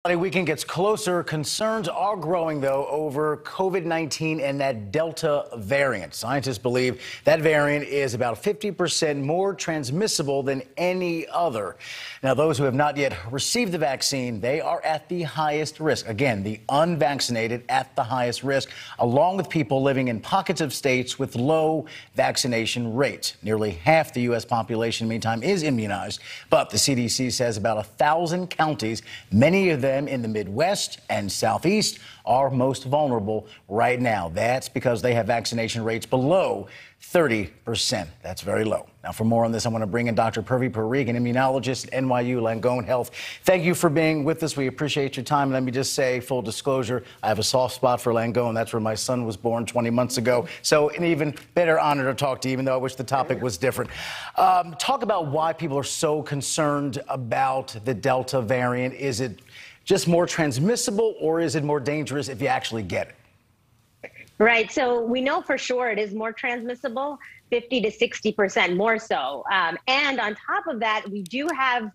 Holiday weekend gets closer. Concerns are growing, though, over COVID-19 and that Delta variant. Scientists believe that variant is about 50% more transmissible than any other. Now, those who have not yet received the vaccine, they are at the highest risk. Again, the unvaccinated at the highest risk, along with people living in pockets of states with low vaccination rates. Nearly half the U.S. population, meantime, is immunized. But the CDC says about 1,000 counties, many of them in the Midwest and Southeast, are most vulnerable right now. That's because they have vaccination rates below 30%. That's very low. Now, for more on this, I want to bring in Dr. Purvi Parikh, an immunologist at NYU Langone Health. Thank you for being with us. We appreciate your time. Let me just say, full disclosure, I have a soft spot for Langone. That's where my son was born 20 months ago. So an even better honor to talk to you, even though I wish the topic was different. Talk about why people are so concerned about the Delta variant. Is it just more transmissible, or is it more dangerous if you actually get it? Right. So we know for sure it is more transmissible, 50 to 60% more so. And on top of that, we do have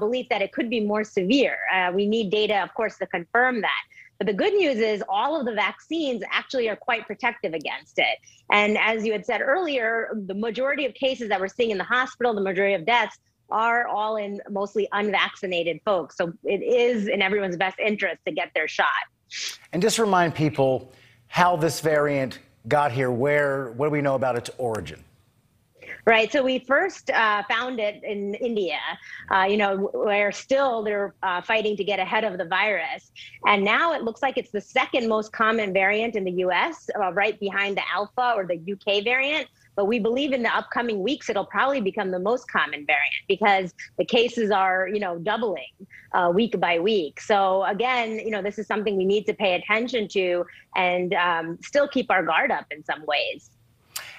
belief that it could be more severe. We need data, of course, to confirm that. But the good news is all of the vaccines actually are quite protective against it. And as you had said earlier, the majority of cases that we're seeing in the hospital, the majority of deaths, are all in mostly unvaccinated folks. So it is in everyone's best interest to get their shot. And just remind people how this variant got here. What do we know about its origin? Right. So we first found it in India, where still they're fighting to get ahead of the virus. And now it looks like it's the second most common variant in the U.S., right behind the Alpha or the UK variant. But we believe in the upcoming weeks, it'll probably become the most common variant because the cases are, doubling week by week. So again, this is something we need to pay attention to and still keep our guard up in some ways.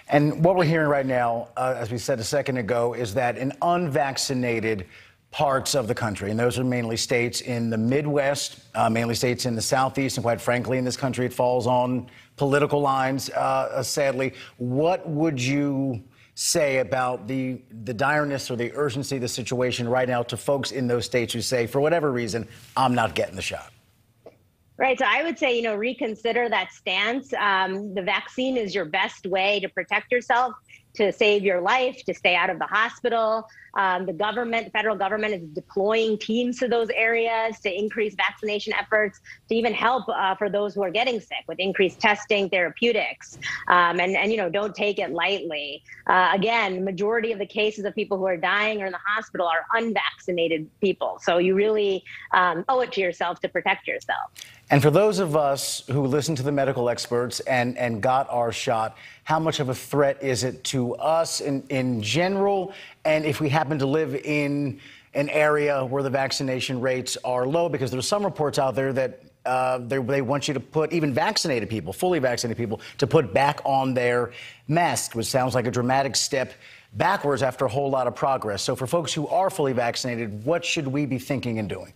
And what we're hearing right now, as we said a second ago, is that in unvaccinated parts of the country, and those are mainly states in the Midwest, mainly states in the Southeast, and quite frankly, in this country, it falls on political lines, sadly. What would you say about the direness or the urgency of the situation right now to folks in those states who say, for whatever reason, I'm not getting the shot? Right. So I would say, reconsider that stance. The vaccine is your best way to protect yourself, to save your life, to stay out of the hospital. The federal government is deploying teams to those areas to increase vaccination efforts, to even help for those who are getting sick with increased testing, therapeutics, and don't take it lightly. Again, majority of the cases of people who are dying or in the hospital are unvaccinated people. So you really owe it to yourself to protect yourself. And for those of us who listen to the medical experts and got our shot, how much of a threat is it to us in general? And if we happen to live in an area where the vaccination rates are low, because there's some reports out there that they want you to put even vaccinated people, fully vaccinated people, to put back on their mask, which sounds like a dramatic step backwards after a whole lot of progress. So for folks who are fully vaccinated, what should we be thinking and doing?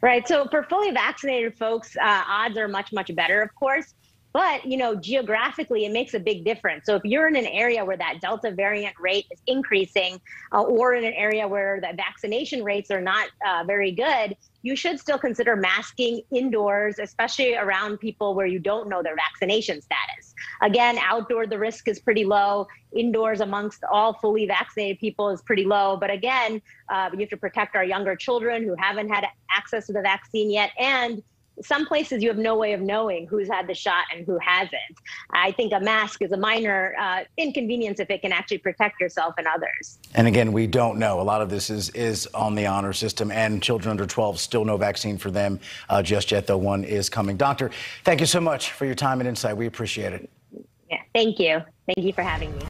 Right. So for fully vaccinated folks, odds are much, much better, of course. But, geographically, it makes a big difference. So if you're in an area where that Delta variant rate is increasing or in an area where the vaccination rates are not very good, you should still consider masking indoors, especially around people where you don't know their vaccination status. Again, outdoor, the risk is pretty low. Indoors, amongst all fully vaccinated people, is pretty low. But again, we have to protect our younger children who haven't had access to the vaccine yet. And some places you have no way of knowing who's had the shot and who hasn't. I think a mask is a minor inconvenience if it can actually protect yourself and others. And again, we don't know. A lot of this is on the honor system, and children under 12, still no vaccine for them just yet, though one is coming. Doctor, thank you so much for your time and insight. We appreciate it. Yeah, thank you. Thank you for having me.